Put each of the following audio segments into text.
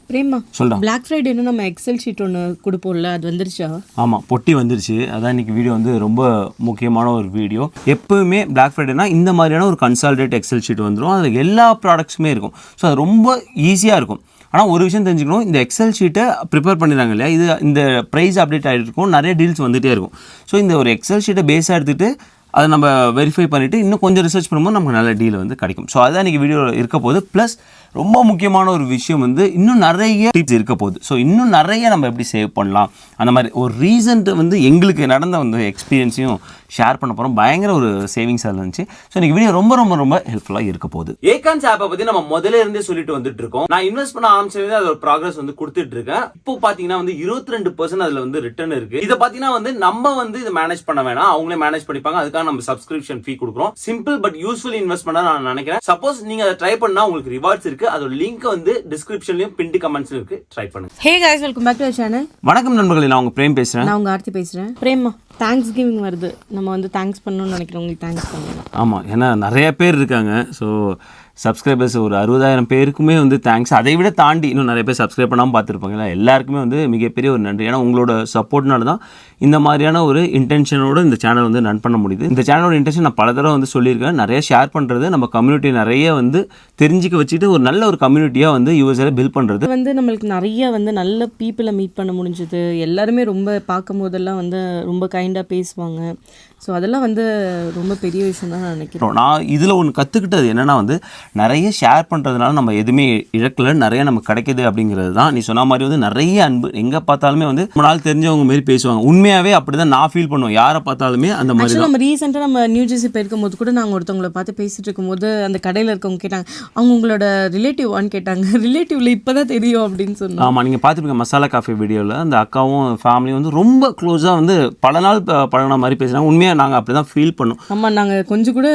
பிரேமா சொல்றேன். Black Friday நம்ம Excel sheet ஒன்று கொடுப்போம்ல, அது வந்துருச்சா? ஆமாம், பொட்டி வந்துருச்சு. அதான் இன்றைக்கி வீடியோ வந்து ரொம்ப முக்கியமான ஒரு வீடியோ. எப்போவுமே Black Fridayனா இந்த மாதிரியான ஒரு கன்சாலிடேட் எக்ஸல் ஷீட் வந்துடும். அதில் எல்லா ப்ராடக்ட்ஸுமே இருக்கும். ஸோ அது ரொம்ப ஈஸியாக இருக்கும். ஆனால் ஒரு விஷயம் தெரிஞ்சுக்கணும், இந்த எக்ஸல் ஷீட்டை ப்ரிப்பேர் பண்ணிடுறாங்க இல்லையா, இது இந்த ப்ரைஸ் அப்டேட் ஆகிட்டு இருக்கும், நிறைய டீல்ஸ் வந்துகிட்டே இருக்கும். ஸோ இந்த ஒரு எக்ஸல் ஷீட்டை பேஸாக எடுத்துகிட்டு அதை நம்ம வெரிஃபை பண்ணிவிட்டு இன்னும் கொஞ்சம் ரிசர்ச் பண்ணும்போது நமக்கு நல்ல டீல் வந்து கிடைக்கும். ஸோ அதான் இன்றைக்கி வீடியோ இருக்க போகுது. ப்ளஸ் ரொம்ப முக்கியமான ஒரு விஷயம் வந்து இன்னும் நிறைய டிப்ஸ் இருக்க போகுது. ஸோ இன்னும் நிறைய நம்ம எப்படி சேவ் பண்ணலாம், அந்த மாதிரி ஒரு ரீசன்ட் வந்து எங்களுக்கு நடந்த வந்து எக்ஸ்பீரியன்ஸையும் ஷேர் பண்ண போகிறோம். பயங்கர ஒரு சேவிங்ஸ் அதில் இருந்துச்சு. ஸோ இன்றைக்கி வீடியோ ரொம்ப ரொம்ப ரொம்ப ஹெல்ப்ஃபுல்லாக இருக்க போகுது. ஏகான்ஸ் ஆப்பை பற்றி நம்ம முதல்ல இருந்தே சொல்லிட்டு வந்துட்டு இருக்கோம். நான் இன்வெஸ்ட் பண்ண ஆரம்பிச்சது அதோட ப்ராக்ரஸ் வந்து கொடுத்துட்டு இருக்கேன். இப்போ பார்த்தீங்கன்னா வந்து 22% அதில் வந்து ரிட்டர்ன் இருக்கு. இதை பார்த்தீங்கன்னா வந்து நம்ம வந்து இதை மேனேஜ் பண்ண வேணாம், அவங்களே மேனேஜ் பண்ணிப்பாங்க. அதுக்காக நம்ம சப்ஸ்கிரிப்ஷன் ஃபீ கொடுக்குறோம். சிம்பிள் பட் யூஸ்ஃபுல் இன்வெஸ்ட்மெண்டா நான் நினைக்கிறேன். சப்போஸ் நீங்க அதை ட்ரை பண்ணா உங்களுக்கு ரிவார்ட்ஸ் இருக்கு. அதோட லிங்க் வந்து டிஸ்கிரிப்ஷன்லயும் பின்ட் கமெண்ட்ஸ்லயும் இருக்கு. ட்ரை பண்ணுங்க. Hey guys, welcome back to our channel. வணக்கம் நண்பர்களே, நான் உங்க பிரேம் பேசுறேன். நான் உங்க ஆர்த்தி பேசுறேன். பிரேமா, தேங்க்ஸ் கிவிங் வருது. நம்ம வந்து தேங்க்ஸ் பண்ணணும்னு நினைக்கிறோம். உங்களுக்கு தேங்க்ஸ் பண்ணணும். ஆமாம், ஏன்னா நிறைய பேர் இருக்காங்க. ஸோ சப்ஸ்கிரைபர்ஸ் ஒரு 60,000 பேருக்குமே வந்து தேங்க்ஸ். அதை விட தாண்டி இன்னும் நிறைய பேர் சப்ஸ்கிரைப் பண்ணாமல் பார்த்துருப்பாங்க. எல்லாருக்குமே வந்து மிகப்பெரிய ஒரு நன்றி. ஏன்னா உங்களோட சப்போர்ட்னால தான் இந்த மாதிரியான ஒரு இன்டென்ஷனோடு இந்த சேனல் வந்து ரன் பண்ண முடியுது. இந்த சேனலோட இன்டென்ஷன் நான் பல தடவை வந்து சொல்லியிருக்கேன். நிறைய ஷேர் பண்ணுறது, நம்ம கம்யூனிட்டி நிறைய வந்து தெரிஞ்சிக்க வச்சுட்டு ஒரு நல்ல ஒரு கம்யூனிட்டியாக வந்து யூஎஸ்ஏல பில்ட் பண்ணுறது வந்து நம்மளுக்கு நிறைய வந்து நல்ல பீப்புளை மீட் பண்ண முடிஞ்சது. எல்லாருமே ரொம்ப பார்க்கும் போதெல்லாம் வந்து ரொம்ப கைண்டாக பேசுவாங்க. ஸோ அதெல்லாம் வந்து ரொம்ப பெரிய விஷயம் தான் நான் நினைக்கிறேன். நான் இதில் ஒன்று கற்றுக்கிட்டது என்னென்னா வந்து நிறைய ஷேர் பண்ணுறதுனால நம்ம எதுவுமே இழக்கல, நிறைய நமக்கு கிடைக்கிது அப்படிங்கிறது தான். நீ சொன்ன மாதிரி வந்து நிறைய அன்பு எங்கே பார்த்தாலுமே வந்து ரொம்ப நாள் தெரிஞ்சவங்க மாரி பேசுவாங்க. உண்மையாகவே அப்படி தான் நான் ஃபீல் பண்ணுவேன். யாரை பார்த்தாலுமே அந்த மாதிரி. நம்ம ரீசெண்டாக நம்ம நியூ ஜெர்சி போயிருக்கும் போது கூட நாங்கள் ஒருத்தவங்களை பார்த்து பேசிகிட்டு இருக்கும்போது அந்த கடையில் இருக்கவங்க கேட்டாங்க, அவங்க உங்களோட ரிலேட்டிவான்னு கேட்டாங்க. ரிலேட்டிவ்ல இப்போ தான் தெரியும் அப்படின்னு சொன்னாங்க. ஆமாம், நீங்கள் பார்த்துருப்பீங்க மசாலா காஃபி வீடியோவில் அந்த அக்காவும் ஃபேமிலியும் வந்து ரொம்ப க்ளோஸாக வந்து பல நாள் பழகின மாதிரி பேசுகிறாங்க. உண்மையாக நாங்கள் அப்படி தான் ஃபீல் பண்ணோம். ஆமாம், நாங்கள் கொஞ்சம் கூட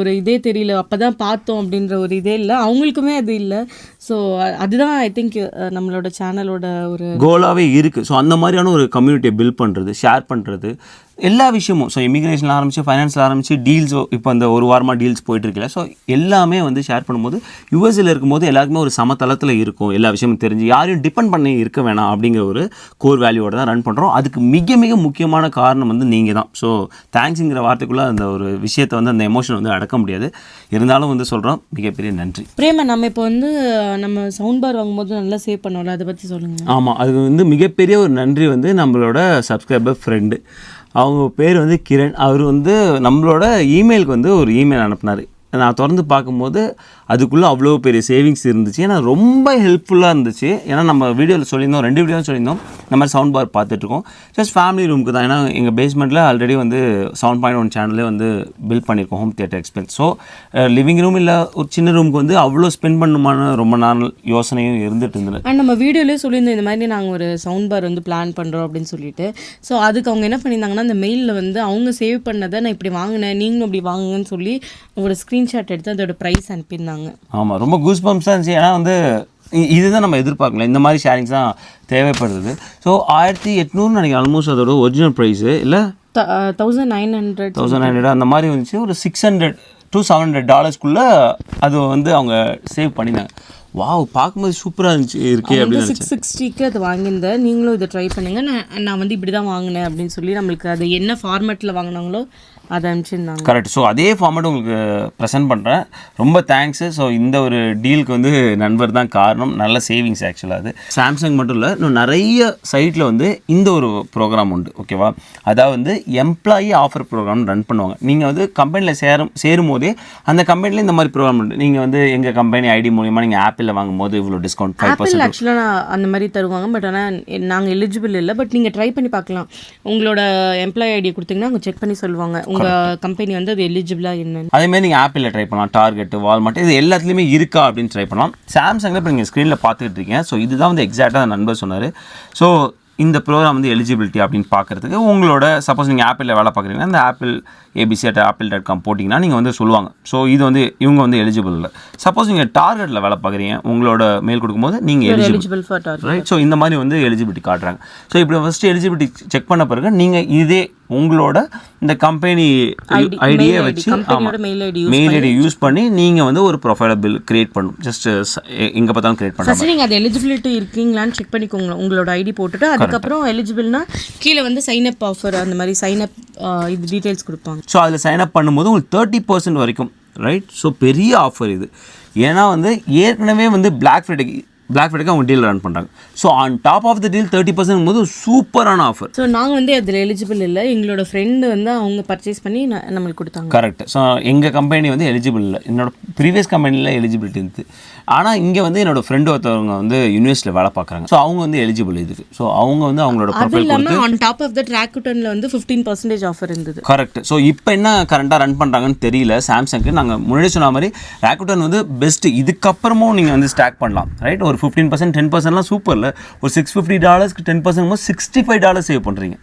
ஒரு இதே தெரியல, அப்போ தான் பார்த்தோம் அப்படின்ற ஒரு இதே இல்லை. அவங்களுக்குமே அது இல்லை. ஸோ அதுதான் ஐ திங்க் நம்மளோட சேனலோட ஒரு கோலாகவே இருக்குது. ஸோ அந்த மாதிரியான ஒரு கம்யூனிட்டியை பில்ட் பண்ணுறது, ஷேர் பண்ணுறது, எல்லா விஷயமும். ஸோ இமிக்ரேஷனில் ஆரம்பித்து ஃபைனான்ஸில் ஆரம்பித்து டீல்ஸ், இப்போ அந்த ஒரு வாரமாக டீல்ஸ் போயிட்டுருக்கல. ஸோ எல்லாமே வந்து ஷேர் பண்ணும்போது யூஎஸ்ஏல இருக்கும்போது எல்லாருக்குமே ஒரு சமதளத்தில் இருக்கும். எல்லா விஷயமும் தெரிஞ்சு யாரையும் டிபெண்ட் பண்ணி இருக்க வேணாம் அப்படிங்கிற ஒரு கோர் வேல்யூவோட தான் ரன் பண்ணுறோம். அதுக்கு மிக மிக முக்கியமான காரணம் வந்து நீங்கள் தான். ஸோ தேங்க்ஸுங்கிற வார்த்தைக்குள்ளே அந்த ஒரு விஷயத்தை வந்து அந்த எமோஷன் வந்து அடக்க முடியாது. இருந்தாலும் வந்து சொல்கிறோம், மிகப்பெரிய நன்றி. பிரேமா, நம்ம இப்போ வந்து நம்ம சவுண்ட் பார் வாங்கும்போது நல்லா சேவ் பண்ணோம்ல, அதை பற்றி சொல்லுங்கள். ஆமாம், அது வந்து மிகப்பெரிய ஒரு நன்றி வந்து நம்மளோட சப்ஸ்கிரைபர் ஃப்ரெண்டு. அவங்க பேர் வந்து கிரண். அவர் வந்து நம்மளோட இமெயிலுக்கு வந்து ஒரு இமெயில் அனுப்புனார். நான் திறந்து பார்க்கும்போது அதுக்குள்ளே அவ்வளோ பெரிய சேவிங்ஸ் இருந்துச்சு. ஏன்னா ரொம்ப ஹெல்ப்ஃபுல்லாக இருந்துச்சு. ஏன்னா நம்ம வீடியோவில் சொல்லியிருந்தோம், 2 வீடியோவில் சொல்லியிருந்தோம் இந்த மாதிரி சவுண்ட் பார் பார்த்துட்ருக்கோம். ஜஸ்ட் ஃபேமிலி ரூமுக்கு தான். ஏன்னா எங்கள் பேஸ்மெண்ட்டில் ஆல்ரெடி வந்து 7.1 சேனலே வந்து பில்ட் பண்ணியிருக்கோம், home theatre expense. So living room இல்லை ஒரு சின்ன ரூமுக்கு வந்து அவ்வளோ ஸ்பெண்ட் பண்ணுமான ரொம்ப நாள் யோசனையும் இருந்துட்டு இருந்தது. அண்ட் நம்ம வீடியோலேயே சொல்லியிருந்தோம் இந்த மாதிரி நாங்கள் ஒரு சவுண்ட் பார் வந்து பிளான் பண்ணுறோம் அப்படின்னு சொல்லிட்டு. ஸோ அதுக்கு அவங்க என்ன பண்ணியிருந்தாங்கன்னா, அந்த மெயிலில் வந்து அவங்க சேவ் பண்ணதை நான் இப்படி வாங்கினேன், நீங்களும் இப்படி வாங்குங்கன்னு சொல்லி ஒரு ஸ்க்ரீன்ஷாட் எடுத்து அதோட ப்ரைஸ் அனுப்பியிருந்தாங்க. ஆமாம், ரொம்ப கூஸ் பம்ப்ஸாக இருந்துச்சு. ஏன்னா வந்து இதுதான் நம்ம எதிர்பார்க்கல, இந்த மாதிரி ஷேரிங்ஸ் தான் தேவைப்படுறது. ஸோ 1800 நினைக்கிறேன் ஆல்மோஸ்ட் அதோட ஒரிஜினல் ப்ரைஸு. இல்லை 1900 அந்த மாதிரி வந்துச்சு. ஒரு $600 to $700 அது வந்து அவங்க சேவ் பண்ணினாங்க. வாவ், பார்க்கும்போது சூப்பராக இருந்துச்சு இருக்கே அப்படின்னு. 660க்கு அது வாங்கியிருந்தேன். நீங்களும் இதை ட்ரை பண்ணுங்கள். நான் வந்து இப்படி தான் வாங்கினேன் அப்படின்னு சொல்லி நம்மளுக்கு அது என்ன ஃபார்மேட்டில் வாங்கினாங்களோ அதை அனுப்பிச்சிருந்தாங்க. கரெக்ட். ஸோ அதே ஃபார்மேட் உங்களுக்கு ப்ரெசென்ட் பண்ணுறேன். ரொம்ப தேங்க்ஸு. ஸோ இந்த ஒரு டீலுக்கு வந்து நண்பர் தான் காரணம். நல்ல சேவிங்ஸ் ஆக்சுவலாக. அது சாம்சங் மட்டும் இல்லை, இன்னும் நிறைய சைட்டில் வந்து இந்த ஒரு ப்ரோக்ராம் உண்டு. ஓகேவா, அதாவது வந்து எம்ப்ளாயி ஆஃபர் ப்ரோக்ராம் ரன் பண்ணுவாங்க. நீங்கள் வந்து கம்பெனியில் சேரும் போதே அந்த கம்பெனியில் இந்த மாதிரி ப்ரோக்ராம் உண்டு. நீங்கள் வந்து எங்கள் கம்பெனி ஐடி மூலிமா நீங்கள் ஆப்பிளில் வாங்கும்போது இவ்வளோ டிஸ்கவுண்ட் 5%. ஆக்சுவலாக அந்த மாதிரி தருவாங்க. பட் ஆனால் நாங்கள் எலிஜிபிள் இல்லை. பட் நீங்கள் ட்ரை பண்ணி பார்க்கலாம். உங்களோட எம்ப்ளாயி ஐடி கொடுத்தீங்கன்னா அவங்க செக் பண்ணி சொல்லுவாங்க உங்கள் கம்பெனி வந்து அது எலிஜிபிளாக என்னன்னு. அதேமாதிரி நீங்கள் ஆப்பிளில் ட்ரை பண்ணலாம், டார்கெட், வால்மார்ட், இது எல்லாத்துலேயுமே இருக்கா அப்படின்னு ட்ரை பண்ணலாம். சாம்சங்கில் இப்போ நீங்கள் ஸ்க்ரீனில் பார்த்துக்கிட்டு இருக்கீங்க. ஸோ இதுதான் வந்து எக்ஸாக்டாக நண்பர் சொன்னார். ஸோ இந்த ப்ரோக்ராம் வந்து எலிஜிபிலிட்டி அப்படின்னு பார்க்குறதுக்கு உங்களோட சப்போஸ் நீங்கள் ஆப்பிளில் வேலை பார்க்குறீங்கன்னா இந்த ஆப்பிள் abc@apple.com போட்டிங்கன்னா நீங்கள் வந்து சொல்லுவாங்க. ஸோ இது வந்து இவங்க வந்து எலிஜிபிள் இல்லை. சப்போஸ் நீங்கள் டார்கெட்டில் வேலை பார்க்குறீங்க, உங்களோட மெயில் கொடுக்கும்போது நீங்கள் eligible for target, right. So இந்த மாதிரி வந்து எலிஜிபிலிட்டி காட்டுறாங்க. ஸோ இப்படி ஃபஸ்ட்டு எலிஜிபிலிட்டி செக் பண்ண பிறகு நீங்கள் இதே உங்களோட இந்த கம்பெனி ஐடியை வச்சு மெயில் ஐடி யூஸ் பண்ணி நீங்கள் வந்து ஒரு ப்ரொஃபைல் பில் கிரியேட் பண்ணணும். ஜஸ்ட் எங்கே பார்த்தாலும் கிரியேட் பண்ணலாம். ஃபஸ்ட்டு நீங்கள் அது எலிஜிபிலிட்டி இருக்கீங்களான்னு செக் பண்ணிக்கோங்க. உங்களோட ஐடி போட்டுட்டு அதுக்கப்புறம் எலிஜிபிள்னா கீழே வந்து சைன் அப் ஆஃபர் அந்த மாதிரி சைன் அப் இது டீட்டெயில்ஸ் கொடுப்பாங்க. ஸோ அதில் சைன் அப் பண்ணும்போது உங்களுக்கு 30% வரைக்கும் ரைட். ஸோ பெரிய ஆஃபர் இது. ஏன்னா வந்து ஏற்கனவே வந்து பிளாக் ஃப்ரைடேக்கு அவங்க டீல் ரன் பண்ணுறாங்க. So on top of the deal 30% போது சூப்பரான ஆஃபர். ஸோ நாங்கள் வந்து அதில் எலிஜிபிள் இல்லை. எங்களோட ஃப்ரெண்டு வந்து அவங்க பர்ச்சேஸ் பண்ணி நம்மளுக்கு கொடுத்தாங்க. கரெக்ட். ஸோ எங்கள் கம்பெனி வந்து எலிஜிபிள் இல்லை. என்னோட ப்ரீவியஸ் கம்பெனியில் எலிஜிபிலிட்டி இருந்துது. ஆனால் இங்கே வந்து என்னோட ஃப்ரெண்டு ஒருத்தவங்க வந்து யூனிவர்சிட்டியில் வேலை பார்க்குறாங்க. ஸோ அவங்க வந்து எலிஜிபிள் இதுக்கு. ஸோ அவங்க வந்து அவங்களோட ப்ரொஃபைல் கொடுத்து ஆன் டாப் ஆஃப் தட் ராக்குட்டனில் வந்து 15% ஆஃபர் இருந்தது. கரெக்ட். ஸோ இப்போ என்ன கரண்ட்டாக ரன் பண்ணுறாங்கன்னு தெரியல சாம்சங்க்கு. நாங்கள் முன்னாடி சொன்ன மாதிரி ராக்குட்டன் வந்து பெஸ்ட்டு. இதுக்கப்புறமும் நீங்கள் வந்து ஸ்டாக் பண்ணலாம் ரைட். ஒரு 15% 10%லாம் சூப்பரில். ஒரு $650 10% $65 சேவ் பண்ணுறீங்க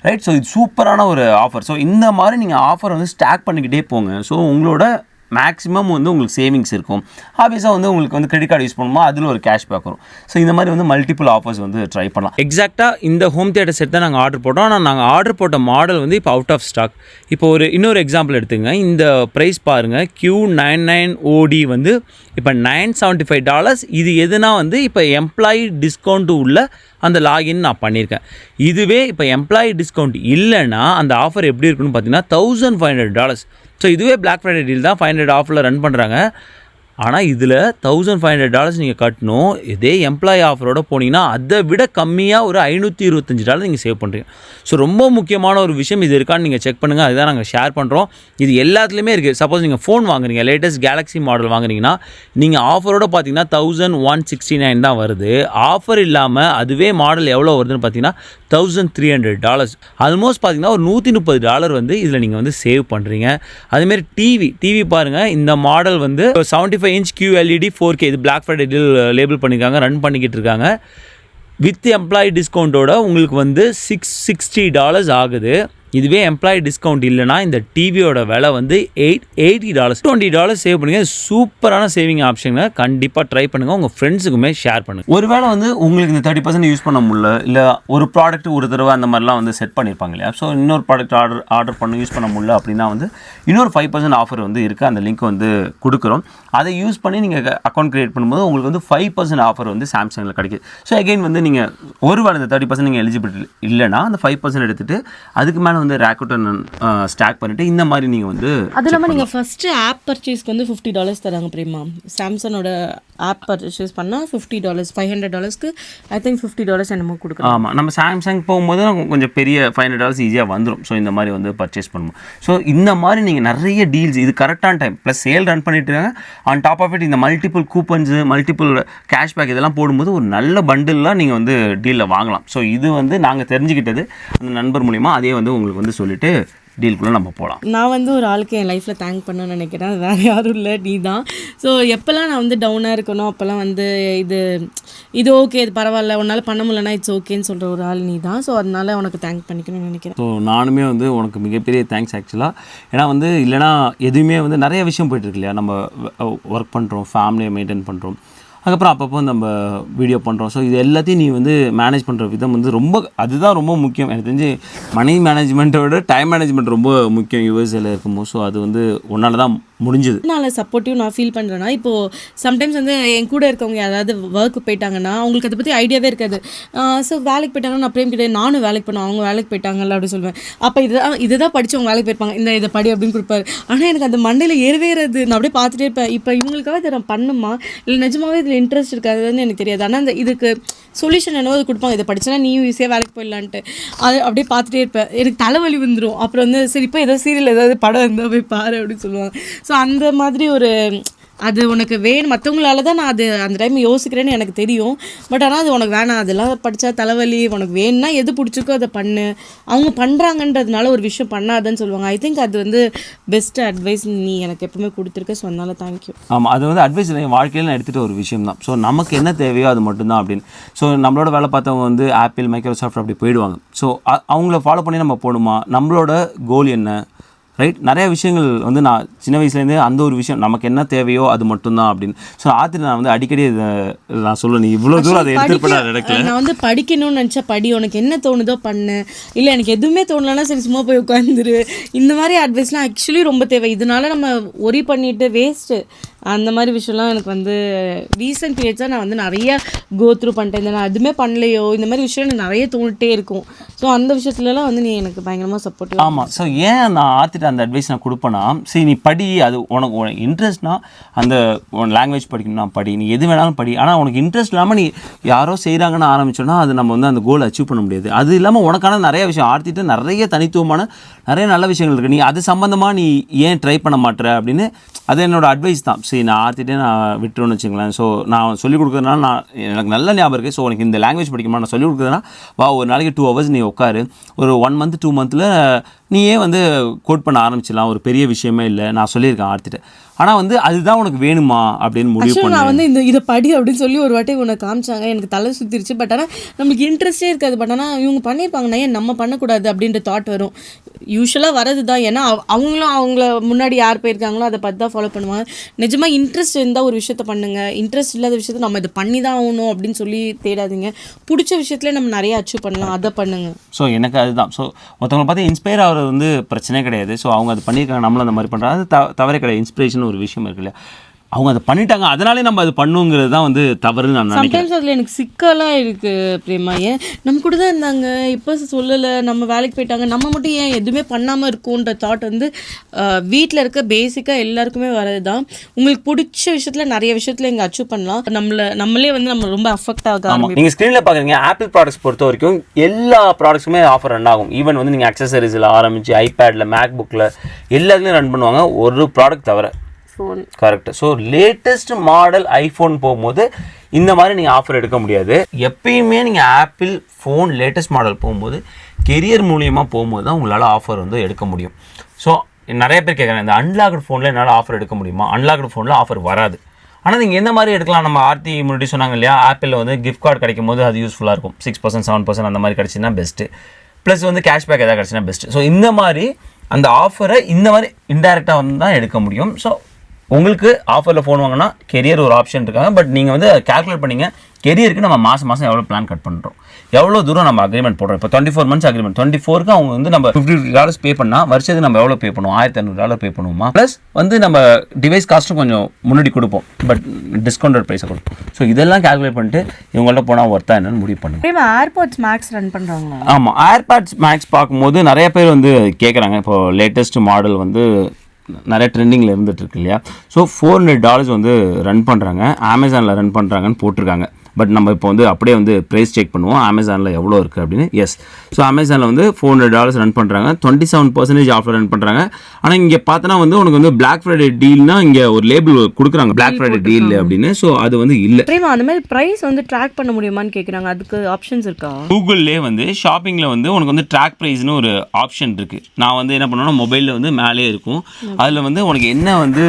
ரைட். ஸோ இது சூப்பரான ஒரு ஆஃபர். ஸோ இந்த மாதிரி நீங்கள் ஆஃபர் வந்து ஸ்டாக் பண்ணிக்கிட்டே போங்க. ஸோ உங்களோட மேக்ஸிமம் வந்து உங்களுக்கு சேவிங்ஸ் இருக்கும். ஆப்வியஸாக வந்து உங்களுக்கு வந்து கிரெடிட் கார்டு யூஸ் பண்ணுமோ அதில் ஒரு கேஷ் பேக் வரும். ஸோ இந்த மாதிரி வந்து மல்டிபிள் ஆஃபர்ஸ் வந்து ட்ரை பண்ணலாம். எக்ஸாக்டாக இந்த ஹோம் தியேட்டர் செட் தான் நாங்கள் ஆர்டர் போட்டோம். ஆனால் நாங்கள் ஆர்டர் போட்ட மாடல் வந்து இப்போ அவுட் ஆஃப் ஸ்டாக். இப்போ இன்னொரு எக்ஸாம்பிள் எடுத்துங்க. இந்த ப்ரைஸ் பாருங்கள். Q99OD வந்து இப்போ $975. இது எதுனா வந்து இப்போ எம்ப்ளாயி டிஸ்கவுண்ட் உள்ள அந்த லாகின் நான் பண்ணியிருக்கேன். இதுவே இப்போ எம்ப்ளாயி டிஸ்கவுண்ட் இல்லைன்னா அந்த ஆஃபர் எப்படி இருக்குன்னு பார்த்தீங்கன்னா $1500. ஸோ இதுவே பிளாக் ஃப்ரைடே டீல் தான் 500 ஆஃபரில் ரன் பண்ணுறாங்க. ஆனால் இதில் $1500 நீங்கள் கட்டணும். இதே எம்ப்ளாயி ஆஃபரோட போனீங்கன்னா அதை விட கம்மியாக ஒரு $525 நீங்கள் சேவ் பண்ணுறீங்க. ஸோ ரொம்ப முக்கியமான ஒரு விஷயம் இது இருக்கான்னு நீங்கள் செக் பண்ணுங்கள். அதுதான் நாங்கள் ஷேர் பண்ணுறோம். இது எல்லாத்துலேயுமே இருக்குது. சப்போஸ் நீங்கள் ஃபோன் வாங்குறீங்க, லேட்டஸ்ட் கேலக்ஸி மாடல் வாங்குறீங்கன்னா நீங்கள் ஆஃபரோட பார்த்தீங்கன்னா 1169 தான் வருது. ஆஃபர் இல்லாமல் அதுவே மாடல் எவ்வளோ வருதுன்னு பார்த்தீங்கன்னா $1300. ஆல்மோஸ்ட் பார்த்தீங்கன்னா ஒரு $130 வந்து இதில் நீங்கள் வந்து சேவ் பண்ணுறீங்க. அதுமாரி டிவி பாருங்கள். இந்த மாடல் வந்து 75-inch QLED 4K இது பிளாக் ஃப்ரைடே லேபிள் பண்ணியிருக்காங்க, ரன் பண்ணிக்கிட்டு இருக்காங்க. வித் எம்ப்ளாயி டிஸ்கவுண்ட்டோட உங்களுக்கு வந்து $660 ஆகுது. இதுவே எம்ப்ளாயி டிஸ்கவுண்ட் இல்லைனா இந்த டிவியோட விலை வந்து $80. $20 சேவ் பண்ணுங்கள். சூப்பரான சேவிங் ஆப்ஷனை கண்டிப்பாக ட்ரை பண்ணுங்கள். உங்கள் ஃப்ரெண்ட்ஸுக்குமே ஷேர் பண்ணுங்கள். ஒருவேளை வந்து உங்களுக்கு இந்த 30% யூஸ் பண்ண முடியல, இல்லை ஒரு ப்ராடக்ட் ஒரு தடவை அந்த மாதிரிலாம் வந்து செட் பண்ணியிருப்பாங்க இல்லையா. ஸோ இன்னொரு ப்ராடக்ட் ஆர்டர் பண்ண யூஸ் பண்ண முடியல அப்படின்னா வந்து இன்னொரு 5% ஆஃபர் வந்து இருக்குது. அந்த லிங்க் வந்து கொடுக்குறோம். அதை யூஸ் பண்ணி நீங்கள் அக்கௌண்ட் க்ரியேட் பண்ணும்போது உங்களுக்கு வந்து 5% ஆஃபர் வந்து சாம்சங்கில் கிடைக்குது. ஸோ அகைன் வந்து நீங்கள் ஒருவேளை இந்த 30% நீங்கள் எலிஜிபிலிட்டி இல்லைன்னா அந்த 5% எடுத்துகிட்டு அதுக்கு மேலே வந்து ராக்குட்டன் ஸ்டாக் பண்ணிட்டு இந்த மாதிரி நீங்கள் வந்து அது இல்லாமல் நீங்கள் ஃபஸ்ட்டு ஆப் பர்ச்சேஸ்க்கு வந்து $50 தராங்க பிரேமா. சாம்சங்கோட ஆப் பர்ச்சேஸ் பண்ணால் $50, $500க்கு ஐ திங்க் $50 என்னமோ கொடுக்குறோம். ஆமாம், நம்ம சாம்சங் போகும்போது கொஞ்சம் பெரிய $500 ஈஸியாக வந்துடும். ஸோ இந்த மாதிரி வந்து பர்ச்சேஸ் பண்ணுவோம். ஸோ இந்த மாதிரி நீங்கள் நிறைய டீல்ஸ் இது கரெக்டான டைம் ப்ளஸ் சேல் ரன் பண்ணிட்டு இருக்காங்க. ஆன் டாப் ஆஃப் இட் இந்த மல்டிபிள் கூப்பன்ஸு மல்டிபிள் கேஷ்பேக் இதெல்லாம் போடும்போது ஒரு நல்ல பண்டில்லாம் நீங்கள் வந்து டீலில் வாங்கலாம். ஸோ இது வந்து நாங்கள் தெரிஞ்சுக்கிட்டது அந்த நண்பர் மூலிமா. அதே வந்து உங்களுக்கு வந்து சொல்லிட்டு டீலுக்குள்ளே நம்ம போகலாம். நான் வந்து ஒரு ஆளுக்கு என் லைஃப்பில் தேங்க் பண்ணணும்னு நினைக்கிறேன். அது வேறு யாரும் இல்லை, நீ தான். ஸோ எப்போல்லாம் நான் வந்து டவுனாக இருக்கணும் அப்போல்லாம் வந்து இது ஓகே, இது பரவாயில்ல, உன்னால் பண்ண முடியலன்னா இட்ஸ் ஓகேன்னு சொல்கிற ஒரு ஆள் நீ தான். ஸோ அதனால உனக்கு தேங்க் பண்ணிக்கணும்னு நினைக்கிறேன். ஸோ நானுமே வந்து உனக்கு மிகப்பெரிய தேங்க்ஸ் ஆக்சுவலாக. ஏன்னா வந்து இல்லைனா எதுவுமே வந்து நிறைய விஷயம் போய்ட்டுருக்கு இல்லையா. நம்ம ஒர்க் பண்ணுறோம், ஃபேமிலியை மெயின்டைன் பண்ணுறோம், அதுக்கப்புறம் அப்பப்போ நம்ம வீடியோ பண்ணுறோம். ஸோ இது எல்லாத்தையும் நீ வந்து மேனேஜ் பண்ணுற விதம் வந்து அதுதான் ரொம்ப முக்கியம். எனக்கு தெரிஞ்சு மணி மேனேஜ்மெண்ட்டோட டைம் மேனேஜ்மெண்ட் ரொம்ப முக்கியம் யூஎஸ்ஏல இருக்கும்போது. ஸோ அது வந்து உன்னால் தான் முடிஞ்சுது. நான் சப்போர்ட்டிவ் நான் ஃபீல் பண்ணுறேன்னா, இப்போது சம்டைம்ஸ் வந்து என் கூட இருக்கவங்க யாராவது ஒர்க்கு போயிட்டாங்கன்னா அவங்களுக்கு அதை பற்றி ஐடியாவே இருக்காது. ஸோ வேலைக்கு போயிட்டாங்கன்னா நான் பிரேம் கிட்டே நானும் வேலைக்கு போனேன், அவங்க வேலைக்கு போயிட்டாங்கல்ல அப்படின்னு சொல்லுவேன். அப்போ இதுதான் படித்தவங்க வேலைக்கு போயிருப்பாங்க, இதை படி அப்படின்னு கொடுப்பாரு. ஆனால் எனக்கு அந்த மண்டையில் ஏறுது. நான் அப்படியே பார்த்துட்டே இருப்பேன். இப்போ இவங்களுக்காக இதை நான் பண்ணுமா இல்லை நிஜமாவே இதில் இன்ட்ரெஸ்ட் இருக்காதுன்னு எனக்கு தெரியாது. ஆனால் இதுக்கு சொல்யூஷன் என்னவோ அது கொடுப்பாங்க. இதை படிச்சுன்னா நீயும் ஈஸியாக வேலைக்கு போயிடலான்ட்டு அது அப்படியே பார்த்துட்டே இருப்பேன். எனக்கு தலைவலி வந்துடும். அப்புறம் வந்து சரி இப்போ ஏதாவது சீரியல் ஏதாவது படம் இருந்தால் போய் பாரு அப்படின்னு சொல்லுவாங்க. ஸோ அந்த மாதிரி ஒரு அது உனக்கு வேணும், மற்றவங்களால தான் நான் அது அந்த டைம் யோசிக்கிறேன்னு எனக்கு தெரியும். பட் ஆனால் அது உனக்கு வேணாம், அதெல்லாம் படித்தா தலைவலி, உனக்கு வேணும்னா எது பிடிச்சிக்கோ அதை பண்ணு, அவங்க பண்ணுறாங்கன்றதுனால ஒரு விஷயம் பண்ணாதன்னு சொல்லுவாங்க. ஐ திங்க் அது வந்து பெஸ்ட் அட்வைஸ் நீ எனக்கு எப்பவுமே கொடுத்துருக்க. ஸோ அதனால தேங்க்யூ. ஆமாம், அது வந்து அட்வைஸ் என் வாழ்க்கையில் நான் எடுத்துகிட்ட ஒரு விஷயம் தான். ஸோ நமக்கு என்ன தேவையோ அது மட்டும்தான் அப்படின்னு. ஸோ நம்மளோட வேலை பார்த்தவங்க வந்து ஆப்பிள், மைக்ரோசாஃப்ட் அப்படி போயிடுவாங்க. ஸோ அவங்கள ஃபாலோ பண்ணி நம்ம போடுமா, நம்மளோட கோல் என்ன, ரைட். நிறைய விஷயங்கள் வந்து நான் சின்ன வயசுலேருந்தே அந்த ஒரு விஷயம் நமக்கு என்ன தேவையோ அது மட்டும்தான் அப்படின்னு. ஸோ ஆர்த்தி நான் வந்து அடிக்கடி நான் சொல்லுவேன், நீ இவ்வளோ தூரம் அதை எடுத்துட்டு நடக்கல. நான் வந்து படிக்கணும்னு நினச்சா படி, உனக்கு என்ன தோணுதோ பண்ணு, இல்லை எனக்கு எதுவுமே தோணலன்னா சரி சும்மா போய் உட்காந்துரு. இந்த மாதிரி அட்வைஸ்லாம் ஆக்சுவலி ரொம்ப தேவை. இதனால நம்ம ஒரி பண்ணிட்டு வேஸ்ட்டு. அந்த மாதிரி விஷயம்லாம் எனக்கு வந்து ரீசெண்ட் பீரியட்ஸாக நான் வந்து நிறைய கோ த்ரூ பண்ணிட்டேன். இந்த நான் எதுவுமே பண்ணலையோ இந்த மாதிரி விஷயம் எனக்கு நிறைய தோணிட்டே இருக்கும். ஸோ அந்த விஷயத்துலலாம் வந்து நீ எனக்கு பயங்கரமாக சப்போர்ட்டிவ். ஆமாம். ஸோ ஏன் நான் ஆர்த்திட்ட அந்த அட்வைஸ் நான் கொடுப்பேன்னா, சரி நீ படி, அது உனக்கு இன்ட்ரெஸ்ட்னா அந்த லாங்குவேஜ் படிக்கணும்னா படி, நீ எது வேணாலும் படி. ஆனால் உனக்கு இன்ட்ரெஸ்ட் இல்லாமல் நீ யாரோ செய்கிறாங்கன்னு ஆரம்பிச்சோன்னா அது நம்ம வந்து அந்த கோல் அச்சீவ் பண்ண முடியாது. அது இல்லாமல் உனக்கான நிறைய விஷயம் ஆர்த்திட்ட நிறைய தனித்துவமான நிறைய நல்ல விஷயங்கள் இருக்குது. நீ அது சம்மந்தமாக நீ ஏன் ட்ரை பண்ண மாட்டேற அப்படின்னு அது என்னோடய அட்வைஸ் தான். சரி நான் ஆர்த்திட்டே நான் விட்டுருன்னு வச்சுங்களேன். ஸோ நான் சொல்லிக் கொடுக்குறதுனால எனக்கு நல்ல ஞாபகம் இருக்குது. ஸோ உனக்கு இந்த லாங்குவேஜ் படிக்கணுமா நான் சொல்லிக் கொடுக்குறதுனா வா, ஒரு நாளைக்கு 2 hours நீ உட்காரு, ஒரு 1 month 2 monthல நீயே வந்து கோட் பண்ண ஆரம்பிச்சிடலாம். ஒரு பெரிய விஷயமே இல்லை, நான் சொல்லியிருக்கேன் ஆர்த்திட்ட. ஆனால் வந்து அதுதான் உனக்கு வேணுமா அப்படின்னு முடிவு பண்ண. நான் வந்து இதை படி அப்படின்னு சொல்லி ஒரு வாட்டி உனக்கு காமிச்சாங்க, எனக்கு தலை சுற்றிருச்சு. பட் ஆனால் நம்மளுக்கு இன்ட்ரெஸ்டே இருக்காது. பட் ஆனால் இவங்க பண்ணியிருப்பாங்கன்னா ஏன் நம்ம பண்ணக்கூடாது அப்படின்ற தாட் வரும். யூஸ்வலாக வரது தான். ஏன்னா அவங்களும் அவங்கள முன்னாடி யார் போயிருக்காங்களோ அதை பார்த்து தான் ஃபாலோ பண்ணுவாங்க. நிஜமாக இன்ட்ரெஸ்ட் இருந்தால் ஒரு விஷயத்த பண்ணுங்கள். இன்ட்ரெஸ்ட் இல்லாத விஷயத்த நம்ம இதை பண்ணி தான் ஆகணும் அப்படின்னு சொல்லி தேடாதீங்க. பிடிச்ச விஷயத்துல நம்ம நிறைய அச்சீவ் பண்ணலாம், அதை பண்ணுங்கள். ஸோ எனக்கு அதுதான். ஸோ ஒருத்தவங்களை பார்த்து இன்ஸ்பயர் ஆகிறது வந்து பிரச்சனையே கிடையாது. ஸோ அவங்க அது பண்ணியிருக்காங்க, நம்மளும் அந்த மாதிரி பண்ணுறாங்க, அது தவறே கிடையாது. இன்ஸ்பிரேஷன் ஒரு விஷயம் இருக்கு இல்லையா, அவங்க அதை பண்ணிட்டாங்க, அதனாலே நம்ம அது பண்ணுங்கிறது தான் வந்து தவறுன்னு நான் நினைக்கிறேன். சம்டைம்ஸ் அதில் எனக்கு சிக்கலாக இருக்குது பிரேமா. ஏன் நம்ம கூட தான் இருந்தாங்க, இப்போ சொல்லலை, நம்ம வேலைக்கு போயிட்டாங்க, நம்ம மட்டும் ஏன் எதுவுமே பண்ணாமல் இருக்கும்ன்ற தாட் வந்து வீட்டில் இருக்க பேசிக்காக எல்லாருக்குமே வரது தான். உங்களுக்கு பிடிச்ச விஷயத்தில் நிறைய விஷயத்தில் இங்கே அச்சீவ் பண்ணலாம். நம்மளே வந்து நம்ம ரொம்ப அஃபெக்ட் ஆகும். நீங்கள் ஸ்க்ரீனில் பார்க்குறீங்க, ஆப்பிள் ப்ராடக்ட்ஸ் பொறுத்த வரைக்கும் எல்லா ப்ராடக்ட்ஸுமே ஆஃபர் ரன் ஆகும். ஈவன் வந்து நீங்கள் அக்சசரிஸில் ஆரம்பித்து ஐபேடில் மேக்புக்கில் எல்லாத்துலேயும் ரன் பண்ணுவாங்க, ஒரு ப்ராடக்ட் தவிர. Correct. So latest model iPhone போகும்போது இந்த மாதிரி நீங்கள் ஆஃபர் எடுக்க முடியாது. எப்பயுமே நீங்கள் ஆப்பிள் ஃபோன் லேட்டஸ்ட் மாடல் போகும்போது கெரியர் மூலியமாக போகும்போது தான் உங்களால் ஆஃபர் வந்து எடுக்க முடியும். ஸோ நிறைய பேர் கேட்குறாங்க, இந்த அன்லாக்டு ஃபோனில் என்னால் ஆஃபர் எடுக்க முடியுமா? அன்லாக்டு ஃபோனில் ஆஃபர் வராது. ஆனால் நீங்கள் எந்த மாதிரி எடுக்கலாம்? நம்ம ஆர்த்தி முன்னாடி சொன்னாங்க இல்லையா, ஆப்பிளில் வந்து கிஃப்ட் கார்டு கிடைக்கும் போது அது யூஸ்ஃபுல்லாக இருக்கும். 6% 7% அந்த மாதிரி கிடச்சின்னா பெஸ்ட்டு. ப்ளஸ் வந்து கேஷ்பேக் எதாவது கிடச்சின்னா பெஸ்ட்டு. ஸோ இந்த மாதிரி அந்த ஆஃபரை இந்த மாதிரி இன்டெரக்டாக வந்து தான் எடுக்க முடியும். ஸோ உங்களுக்கு ஆஃபரில் ஃபோன் வாங்கினா கெரியர் ஒரு ஆப்ஷன் இருக்காங்க. பட் நீங்கள் வந்து கால்குலேட் பண்ணிங்க, கெரியருக்கு நம்ம மாதம் எவ்வளோ பிளான் கட் பண்ணுறோம், எவ்வளோ தூரம் நம்ம அக்ரிமெண்ட் போடுறோம். இப்போ 24 months அக்ரிமெண்ட், 24க்கு அவங்க வந்து நம்ம $50 பே பண்ணால் வருஷத்துக்கு நம்ம எவ்வளோ பே பண்ணுவோம்? $1500 பே பண்ணுவோமா? ப்ளஸ் வந்து நம்ம டிவைஸ் காஸ்ட்டும் கொஞ்சம் முன்னாடி கொடுப்போம், பட் டிஸ்கவுண்டட் ப்ரைஸை கொடுப்போம். ஸோ இதெல்லாம் கால்குலேட் பண்ணிட்டு இவங்கள்ட்ட போனால் ஒர்த்தா என்னன்னு முடிவு பண்ணுங்க. ஏர்பாட்ஸ் மேக்ஸ் ரன் பண்ணுறாங்க. ஆமாம், ஏர்பாட்ஸ் மேக்ஸ் பார்க்கும்போது நிறைய பேர் வந்து கேட்குறாங்க. இப்போ லேட்டஸ்ட் மாடல் வந்து நிறைய ட்ரெண்டிங்கில் இருந்துகிட்ருக்கு இல்லையா. ஸோ $400 வந்து ரன் பண்ணுறாங்க, அமேசானில் ரன் பண்ணுறாங்கன்னு போட்டிருக்காங்க. பட் நம்ம இப்போ வந்து அப்படியே வந்து ப்ரைஸ் செக் பண்ணுவோம், அமேசானில் எவ்வளோ இருக்குது அப்படின்னு. எஸ், ஸோ அமேசானில் வந்து $400 ரன் பண்ணுறாங்க, 27% ஆஃபர் ரன் பண்ணுறாங்க. ஆனால் இங்கே பார்த்தோன்னா வந்து உனக்கு வந்து பிளாக் ஃப்ரைடே டீல்னா இங்கே ஒரு லேபிள் கொடுக்குறாங்க, பிளாக் ஃப்ரைடே டீல் அப்படின்னு. ஸோ அது வந்து இல்லை. அந்த மாதிரி ப்ரைஸ் வந்து ட்ராக் பண்ண முடியுமான்னு கேட்குறாங்க, அதுக்கு ஆப்ஷன்ஸ் இருக்கா? கூகுள்லேயே வந்து ஷாப்பிங்கில் வந்து உனக்கு வந்து ட்ராக் ப்ரைஸ்னு ஒரு ஆப்ஷன் இருக்குது. நான் வந்து என்ன பண்ணுவேன்னா மொபைலில் வந்து மேலே இருக்கும், அதில் வந்து உனக்கு என்ன வந்து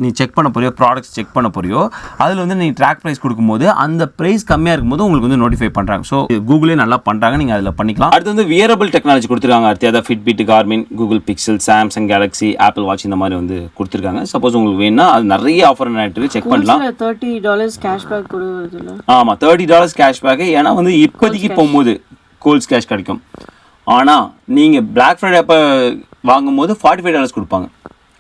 நீ செக் பண்ண போறியோ, ப்ராடக்ட்ஸ் செக் பண்ண போறியோ, அதில் வந்து நீ ட்ராக் ப்ரைஸ் கொடுக்கும்போது அந்த ப்ரைஸ் கம்மியாக இருக்கும்போது உங்களுக்கு வந்து நோட்டிஃபை பண்ணுறாங்க. ஸோ கூகுளே நல்லா பண்ணுறாங்க, நீங்கள் அதில் பண்ணிக்கலாம். அடுத்து வந்து வியரபிள் டெக்னாலஜி கொடுத்துருக்காங்க. அடுத்து அதாவது Fitbit, Garmin, Google pixel, Samsung Galaxy, apple watch இந்த மாதிரி வந்து கொடுத்துருக்காங்க. சப்போஸ் உங்களுக்கு வேணும்னா அது நிறைய ஆஃபர் ஆகிட்டு செக் பண்ணலாம். $30 கேஷ்பேக் கொடுக்குறதுல. ஆமாம், $30 கேஷ்பேக்கு. ஏன்னா வந்து இப்போதைக்கு போகும்போது கோல்ஸ் கேஷ் கிடைக்கும். ஆனால் நீங்கள் பிளாக் ஃப்ரைடே அப்போ வாங்கும்போது $45 கொடுப்பாங்க,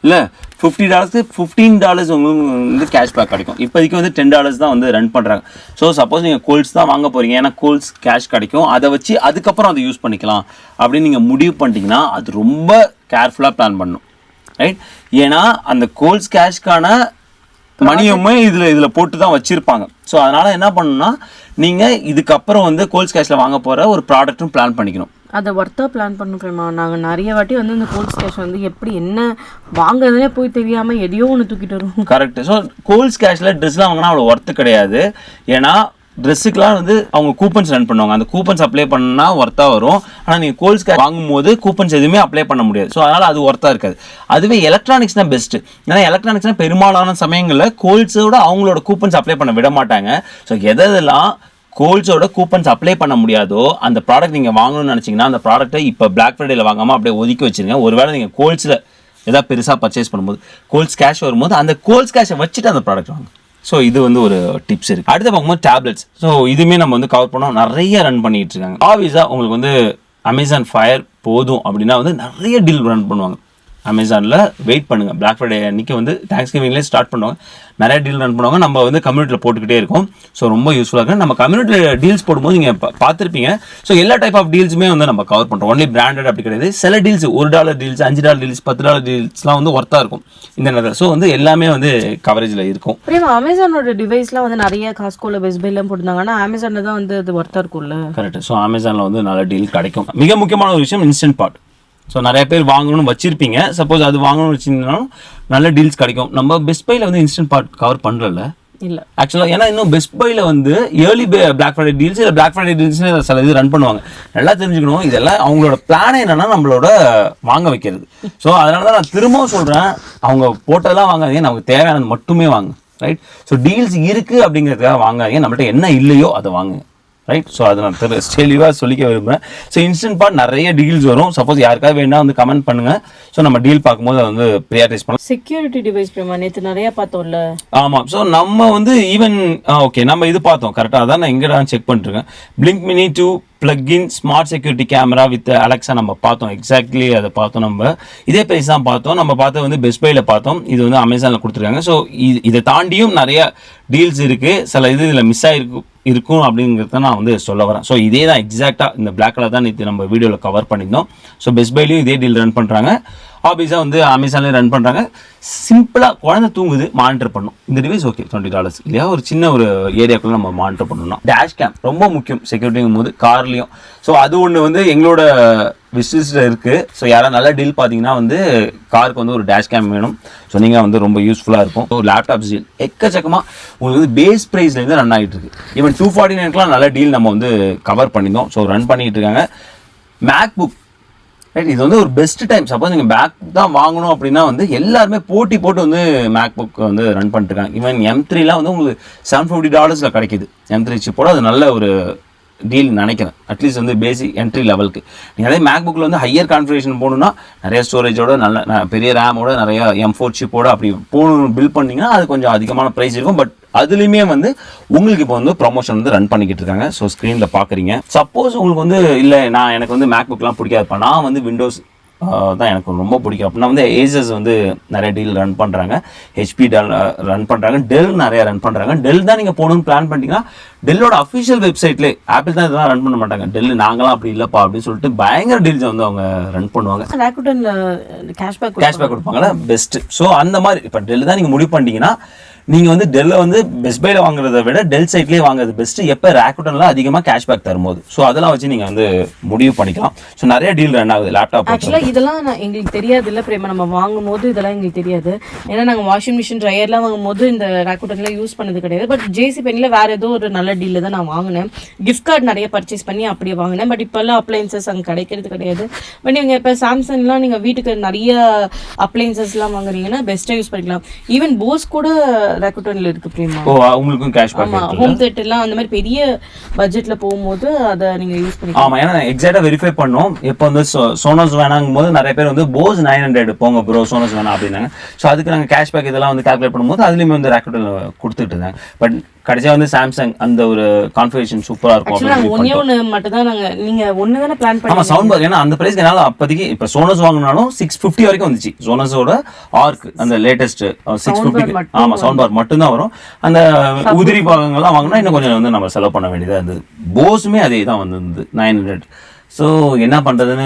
இல்லை $50க்கு $15 உங்களுக்கு வந்து கேஷ்பேக் கிடைக்கும். இப்போதைக்கு வந்து $10 தான் வந்து ரன் பண்ணுறாங்க. ஸோ சப்போஸ் நீங்கள் கோல்ஸ் தான் வாங்க போகிறீங்க, ஏன்னா கோல்ஸ் கேஷ் கிடைக்கும், அதை வச்சு அதுக்கப்புறம் அதை யூஸ் பண்ணிக்கலாம் அப்படின்னு நீங்கள் முடிவு பண்ணிட்டீங்கன்னா அது ரொம்ப கேர்ஃபுல்லாக பிளான் பண்ணணும், ரைட்? ஏன்னா அந்த கோல்ஸ் கேஷ்க்கான மணியுமே இதில் போட்டு தான் வச்சுருப்பாங்க. ஸோ அதனால் என்ன பண்ணணும்னா நீங்கள் இதுக்கப்புறம் வந்து கோல்ஸ் கேஷில் வாங்க போகிற ஒரு ப்ராடக்ட்டும் பிளான் பண்ணிக்கணும். அதை ஒர்த்தாக பிளான் பண்ணுறோமா? நாங்கள் நிறைய வாட்டி வந்து இந்த கோல்ஸ் கேஷ் வந்து எப்படி என்ன வாங்குறதுனே போய் தெரியாமல் எதையோ ஒன்று தூக்கிட்டு வரும். கரெக்ட். ஸோ கோல்ஸ் கேஷில் ட்ரெஸ்லாம் வாங்கினா அவ்வளோ ஒர்த்து கிடையாது. ஏன்னா ட்ரெஸ்ஸுக்கெலாம் வந்து அவங்க கூப்பன்ஸ் ரன் பண்ணுவாங்க, அந்த கூப்பன்ஸ் அப்ளை பண்ணால் ஒர்த்தாக வரும். ஆனால் நீங்கள் கோல்ஸ் கேஷ் வாங்கும்போது கூப்பன்ஸ் எதுவுமே அப்ளை பண்ண முடியாது. ஸோ அதனால் அது ஒர்த்தாக இருக்காது. அதுவே எலக்ட்ரானிக்ஸ் தான் பெஸ்ட்டு. ஏன்னா எலக்ட்ரானிக்ஸ்னால் பெரும்பாலான சமயங்களில் கோல்ஸோட அவங்களோட கூப்பன்ஸ் அப்ளை பண்ண விட மாட்டாங்க. ஸோ எதெல்லாம் கோல்ஸோட கூப்பன்ஸ் அப்ளை பண்ண முடியாதோ அந்த ப்ராடக்ட் நீங்கள் வாங்கணும்னு நினச்சிங்கன்னா அந்த ப்ராடக்ட்டை இப்போ Black Fridayல வாங்காமல் அப்படியே ஒதுக்கி வச்சுருங்க. ஒருவேளை நீங்கள் கோல்ஸில் ஏதாவது பெருசாக பர்ச்சேஸ் பண்ணும்போது கோல்ஸ் கேஷ் வரும்போது அந்த கோல்ஸ் கேஷை வச்சுட்டு அந்த ப்ராடக்ட் வாங்க. ஸோ இது வந்து ஒரு டிப்ஸ் இருக்குது. அடுத்து பார்க்கும்போது டேப்லெட்ஸ். ஸோ இதுவுமே நம்ம வந்து கவர் பண்ணோம். நிறைய ரன் பண்ணிகிட்டு இருக்காங்க. ஆப்வியஸாக உங்களுக்கு வந்து Amazon Fire போதும் அப்படின்னா வந்து நிறைய டீல் ரன் பண்ணுவாங்க. அமேசானில் வெயிட் பண்ணுங்கள். Black Friday அன்றைக்கி வந்து தேங்க்ஸ்கிவிங்லேயே ஸ்டார்ட் பண்ணுவாங்க. நிறைய டீல் ரன் பண்ணுவாங்க. நம்ம வந்து கம்யூனிட்டியில் போட்டுக்கிட்டே இருக்கோம். ஸோ ரொம்ப யூஸ்ஃபுல்லாக இருக்கும். நம்ம கம்யூனிட்டியில் டீல்ஸ் போடும்போது நீங்கள் பார்த்துருப்பீங்க. ஸோ எல்லா டைப் ஆஃப் டீல்ஸுமே வந்து நம்ம கவர் பண்ணுறோம். ஒன்லி பிராண்டட் அப்படி கிடையாது. சில டீல்ஸ் $1 டீல்ஸ், $5 டீல்ஸ், $10 டீல்ஸ்லாம் வந்து ஒர்த்தாக இருக்கும் இந்த நேரத்தில். ஸோ வந்து எல்லாமே வந்து கவரேஜில் இருக்கும். அப்புறம் அமேசானோட டிவைஸ்லாம் வந்து நிறைய காஸ்கோல பெஸ்ட் பைலாம் போட்டிருந்தாங்க. ஆனால் அமேசானில் தான் வந்து அது ஒர்த்தாக இருக்கும்ல. கரெக்ட். ஸோ அமேசானில் வந்து நல்ல டீல் கிடைக்கும். மிக முக்கியமான ஒரு விஷயம் இன்ஸ்டன்ட் பாட். ஸோ நிறைய பேர் வாங்கணும்னு வச்சிருப்பீங்க. சப்போஸ் அது வாங்கணும்னு வச்சிருந்தாலும் நல்ல டீல்ஸ் கிடைக்கும். நம்ம பெஸ்ட் பையில் வந்து இன்ஸ்டன்ட் பாட் கவர் பண்ணுறல இல்லை ஆக்சுவலாக. ஏன்னா இன்னும் பெஸ்ட் பையில் வந்து ஏர்லி Black Friday டீல்ஸ் இல்லை Black Friday டீல்ஸ்னு சில இது ரன் பண்ணுவாங்க. நல்லா தெரிஞ்சுக்கணும். இதெல்லாம் அவங்களோட பிளானே என்னன்னா நம்மளோட வாங்க வைக்கிறது. ஸோ அதனால தான் நான் திரும்பவும் சொல்கிறேன், அவங்க போட்டதெல்லாம் வாங்காதீங்க, நமக்கு தேவையானது மட்டுமே வாங்க. ரைட். ஸோ டீல்ஸ் இருக்குது அப்படிங்கிறதுக்காக வாங்காதீங்க. நம்மள்ட்ட என்ன இல்லையோ அதை வாங்குங்க. ரைட். ஸோ அதை நான் தெளிவாக சொல்லிக்க விரும்புகிறேன். ஸோ இன்ஸ்டன்ட் பாட் நிறைய டீல்ஸ் வரும். சப்போஸ் யாருக்காவது வேணா வந்து கமெண்ட் பண்ணுங்கள். ஸோ நம்ம டீல் பார்க்கும்போது அதை வந்து ப்ரியாரிட்டைஸ் பண்ணலாம். செக்யூரிட்டி டிவைஸ் பிரேமா நேற்று நிறைய பார்த்தோம்ல. ஆமாம். ஸோ நம்ம வந்து ஈவன் ஓகே நம்ம இது பார்த்தோம் கரெக்டாக. அதான் நான் எங்கே செக் பண்ணிட்டுருக்கேன். Blink Mini 2 plug-in smart security camera with Alexa நம்ம பார்த்தோம். எக்ஸாக்ட்லி அதை பார்த்தோம். நம்ம இதே ப்ரைஸ் தான் பார்த்தோம். நம்ம பார்த்தது வந்து பெஸ்ட் பையில் பார்த்தோம். இது வந்து அமேசானில் கொடுத்துருக்காங்க. ஸோ இதை தாண்டியும் நிறைய டீல்ஸ் இருக்குது. சில இதில் மிஸ் இருக்கும் அப்படிங்கிறத நான் வந்து சொல்ல வரேன். ஸோ இதே தான் எக்ஸாக்டாக இந்த Black கலர் தான் நேற்று நம்ம வீடியோவில் கவர் பண்ணியிருந்தோம். ஸோ பெஸ்ட் பைலையும் இதே டீல் ரன் பண்ணுறாங்க. ஆப்வியஸாக வந்து அமேசான்லேயும் ரன் பண்ணுறாங்க. சிம்பிளாக குழந்தை தூங்குது, மானிட்டர் பண்ணும் இந்த டிவைஸ். ஓகே $20 இல்லையா, ஒரு சின்ன ஒரு ஏரியாக்குள்ளே நம்ம மானிட்டர் பண்ணணும். டேஷ் கேம் ரொம்ப முக்கியம் செக்யூரிட்டிங்கும் போது கார்லேயும். ஸோ அது ஒன்று வந்து எங்களோட விசிட்டில் இருக்குது. ஸோ யாராவது நல்ல டீல் பார்த்தீங்கன்னா வந்து காருக்கு வந்து ஒரு டேஷ் கேம் வேணும். ஸோ நீங்கள் வந்து ரொம்ப யூஸ்ஃபுல்லாக இருக்கும். ஸோ லேப்டாப்ஸ் டீல் எக்கச்சக்கமாக உங்களுக்கு வந்து பேஸ் ப்ரைஸ்லேருந்து ரன் ஆகிட்டு இருக்கு. ஈவன் 249க்குலாம் நல்ல டீல் நம்ம வந்து கவர் பண்ணியிருந்தோம். ஸோ ரன் பண்ணிகிட்டு இருக்காங்க. MacBook right. இது வந்து ஒரு பெஸ்ட் டைம். சப்போஸ் நீங்கள் MacBook தான் வாங்கணும் அப்படின்னா வந்து எல்லாருமே போட்டி போட்டு வந்து MacBook வந்து ரன் பண்ணிட்டுருக்காங்க. ஈவன் M3லாம் வந்து உங்களுக்கு $750 கிடைக்குது. M3 சிப்போட அது நல்ல ஒரு டீல் நினைக்கிறேன். அட்லீஸ்ட் வந்து பேசிக் என்ட்ரி லெவலுக்கு. நீங்கள் அதே மேக்புக்கில் வந்து ஹையர் கான்ஃபிகரேஷன் போகணுன்னா நிறைய ஸ்டோரேஜோட நல்ல பெரிய ரேமோட நிறைய M4 சிப்போட அப்படி போகணும் பில் பண்ணிங்கன்னா அது கொஞ்சம் அதிகமான ப்ரைஸ் இருக்கும். பட் அதுலேயுமே வந்து உங்களுக்கு இப்போ வந்து ப்ரொமோஷன் வந்து ரன் பண்ணிக்கிட்டு இருக்காங்க. ஸோ ஸ்க்ரீனில் பார்க்குறீங்க. சப்போஸ் உங்களுக்கு வந்து இல்லை எனக்கு வந்து மேக்புக்லாம் பிடிக்காதுப்பா, நான் வந்து விண்டோஸ் தான் எனக்கு ரொம்ப பிடிக்கும் அப்படின்னா வந்து ஏசஸ் வந்து நிறைய டீல் ரன் பண்ணுறாங்க. HP ரன் பண்ணுறாங்க. டெல் நிறையா ரன் பண்ணுறாங்க. டெல் தான் நீங்கள் போகணுன்னு பிளான் பண்ணிட்டீங்கன்னா டெல்லோட அஃபிஷியல் வெப்சைட்லேயே ஆப்பிள் தான் இதெல்லாம் ரன் பண்ண மாட்டாங்க. டெல் நாங்களாம் அப்படி இல்லைப்பா அப்படின்னு சொல்லிட்டு பயங்கர டீல்ஸ் வந்து அவங்க ரன் பண்ணுவாங்க. கேஷ்பேக் கொடுப்பாங்களா பெஸ்ட்டு. ஸோ அந்த மாதிரி இப்போ டெல் தான் நீங்கள் முடிவு பண்ணிட்டீங்கன்னா நீங்கள் வந்து டெல்லை வந்து பெஸ்ட் பையில் வாங்குறத விட டெல் சைட்லேயே வாங்குறது பெஸ்ட்டு. எப்போ ராக்குட்டனில் அதிகமாக கேஷ்பேக் தரும்போது. ஸோ அதெல்லாம் வச்சு நீங்கள் வந்து முடிவு பண்ணிக்கலாம். ஸோ நிறைய டீல் ரன் ஆகுது லேப்டாப். ஆக்சுவலாக இதெல்லாம் எங்களுக்கு தெரியாது இல்லை பிரேமா. நம்ம வாங்கும் போது இதெல்லாம் எங்களுக்கு தெரியாது. ஏன்னா நாங்கள் வாஷிங் மிஷின் ட்ரையர்லாம் வாங்கும் போது இந்த ராக்குட்டன்லாம் யூஸ் பண்ணது கிடையாது. பட் ஜேசி பெனில் வேறு ஏதோ ஒரு நல்ல டீலில் தான் நான் வாங்கினேன். கிஃப்ட் கார்டு நிறைய பர்ச்சேஸ் பண்ணி அப்படியே வாங்கினேன். பட் இப்போல்லாம் அப்ளைன்சஸ் அங்கே கிடைக்கிறது கிடையாது. பட் நீங்கள் இப்போ சாம்சங்லாம் நீங்கள் வீட்டுக்கு நிறைய அப்ளைன்சஸ்லாம் வாங்குறீங்கன்னா பெஸ்ட்டாக யூஸ் பண்ணிக்கலாம். ஈவன் போஸ் கூட ராக்குட்டன்ல இருக்கு பிரேமா. ஓ உங்களுக்கும் கேஷ்பேக் ஆமா. ஹோம் தியேட்டர்லாம் அந்த மாதிரி பெரிய பட்ஜெட்ல போகும்போது அதை நீங்க யூஸ் பண்ணிக்கலாம். ஆமா. ஏன்னா எக்ஸாக்டா வெரிஃபை பண்ணோம். இப்போ வந்து சோனோஸ் வேணாங்கும் போது நிறைய பேர் வந்து போஸ் 900 போங்க ப்ரோ சோனோஸ் வேணாம் அப்படின்னாங்க. ஸோ அதுக்கு நாங்கள் கேஷ்பேக் இதெல்லாம் வந்து கால்குலேட் பண்ணும்போது அதுலேயுமே வந்து ராக்குட்டல் கொடுத்துட்டு இருந்தாங்க. பட் கடைசியாக வந்து சாம்சங் அந்த ஒரு கான்ஃபிகரேஷன் சூப்பராக இருக்கும். ஒன்று மட்டும் தான் நாங்கள் நீங்கள் ஒன்று தானே பிளான் பண்ணி. ஆமாம் சவுண்ட் பார். ஏன்னா அந்த பிரைஸ்க்கு என்னால் அப்போதைக்கு இப்போ சோனோஸ் வாங்கினாலும் 650 வரைக்கும் வந்துச்சு. சோனஸோட ஆர்க் அந்த லேட்டஸ்ட் 650. ஆமாம் சவுண்ட் பார் மட்டும்தான் வரும். அந்த உதிரி பாகங்கள்லாம் வாங்கினா இன்னும் கொஞ்சம் வந்து நம்ம செலவு பண்ண வேண்டியதாக இருந்தது. போஸுமே அதே தான் வந்து 900. ஸோ என்ன பண்ணுறதுன்னு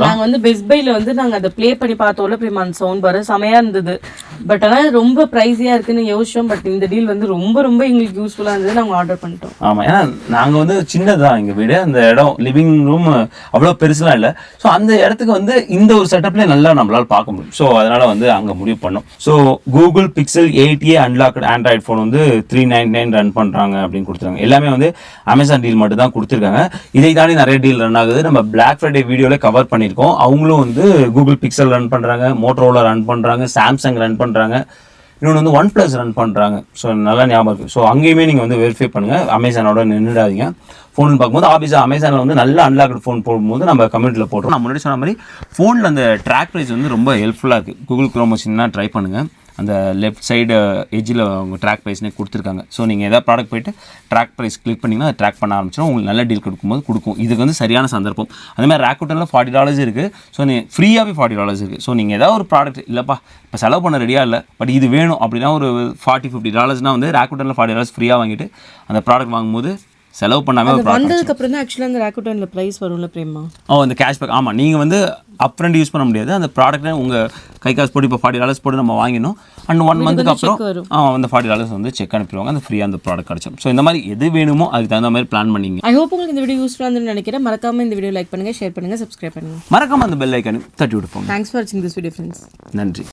நாங்கள் வந்து பெஸ்ட் பைல வந்து நாங்கள் அதை ப்ளே பண்ணி பார்த்தோம்ல பிரேமா. அந்த சவுண்ட் பார் செமையாக இருந்தது. பட் ஆனால் ரொம்ப ப்ரைஸியாக இருக்குன்னு யோசிச்சோம். பட் இந்த டீல் வந்து ரொம்ப ரொம்ப எங்களுக்கு யூஸ்ஃபுல்லாக இருந்தது. நாங்கள் ஆர்டர் பண்ணிட்டோம். ஆமாம். ஏன்னா நாங்கள் வந்து சின்னதான் எங்கள் வீடு. அந்த இடம் லிவிங் ரூம் அவ்வளோ பெருசுலாம் இல்லை. ஸோ அந்த இடத்துக்கு வந்து இந்த ஒரு செட்டப்லேயே நல்லா நம்மளால் பார்க்க முடியும். ஸோ அதனால் வந்து அங்கே முடிவு பண்ணோம். So Google pixel 8a unlocked Android phone வந்து $399 ரன் பண்ணுறாங்க அப்படின்னு கொடுத்துருக்காங்க. எல்லாமே வந்து அமேசான் டீல் மட்டும் தான் கொடுத்துருக்காங்க. இதை தாண்டி நிறைய டீல் ரன் ஆகுது. நம்ம Black Friday வீடியோல கவர் பண்ணியிருக்கோம். அவங்களும் வந்து கூகுள் பிக்சல் ரன் பண்ணுறாங்க, மோட்டோரோலா ரன் பண்ணுறாங்க, சாம்சங் ரன் பண்ணுறாங்க. இன்னொன்று வந்து OnePlus ரன் பண்ணுறாங்க. ஸோ நல்லா ஞாபகம் இருக்குது. ஸோ அங்கேயுமே நீங்கள் வந்து வெரிஃபை பண்ணுங்கள். அமேசானோட நின்றுடாதீங்க. ஃபோன் பார்க்கும்போது ஆஃபீஸாக அமேசானில் வந்து நல்ல அன்லாக்டு ஃபோன் போடும்போது நம்ம கம்யூனிட்டியில் போடுறோம். நான் முன்னாடி சொன்ன மாதிரி ஃபோனில் அந்த ட்ராக் ப்ரைஸ் வந்து ரொம்ப ஹெல்ப்ஃபுல்லாக இருக்குது. கூகுள் க்ரோம் வச்சுன்னா ட்ரை பண்ணுங்கள். அந்த லெஃப்ட் சைடு எஜ்ஜில் அவங்க ட்ராக் ப்ரைஸ்னே கொடுத்துருக்காங்க. ஸோ நீங்கள் எதாவது ப்ராடக்ட் போய்ட்டு ட்ராக் ப்ரைஸ் கிளிக் பண்ணிங்கன்னா அதை ட்ராக் பண்ண ஆரம்பிச்சிடும். உங்களுக்கு நல்ல டீல் கொடுக்கும். இதுக்கு வந்து சரியான சந்தர்ப்பம். அதேமாதிரி ராக்குட்டனில் $40 இருக்குது. ஸோ நீங்கள் ஃப்ரீயாகவே $40 இருக்குது. ஸோ நீங்கள் ஏதாவது ஒரு ப்ராடக்ட் இல்லைப்பா இப்போ செலவு பண்ண ரெடியாக இல்லை, பட் இது வேணும் அப்படின்னா ஒரு $40-50 வந்து ராக்குட்டனில் $40 ஃப்ரீயாக வாங்கிட்டு அந்த ப்ராடக்ட் வாங்கும்போது செலவு பண்ணாமல் வந்ததுக்கப்புறம் தான் ஆக்சுவலாக அந்த ராக்குட்டனில் ப்ரைஸ் வரும்ல பிரேமா. அந்த கேஷ்பேக். ஆமாம், நீங்கள் வந்து அப்ரண்ட் யூஸ் பண்ண முடியாது. அந்த ப்ராடக்ட்டை உங்கள் கை காசு போட்டு இப்போ $40 போட்டு நம்ம வாங்கினோம். அண்ட் 1 மந்த்துக்கு அப்புறம் அந்த $40 வந்து செக் அனுப்பிடுவாங்க. அந்த ஃப்ரீயாக அந்த ப்ராடக்ட் கிடச்சிடும். ஸோ இந்த மாதிரி எது வேணுமோ அதுக்கு தகுந்த மாதிரி பிளான் பண்ணிங்க. ஐ ஹோப் உங்களுக்கு இந்த வீடியோ யூஸ்ஃபுல்லாக இருந்துன்னு நினைக்கிறேன். மறக்காமல் இந்த வீடியோ லைக் பண்ணுங்கள், ஷேர் பண்ணுங்கள், சப்ஸ்கிரைப் பண்ணுங்கள். மறக்காமல் அந்த பெல் ஐக்கானு தட்டி விட்டு போங்க. தேங்க்ஸ் ஃபார் வாட்சிங் திஸ் வீடியோ ஃப்ரெண்ட்ஸ். நன்றி.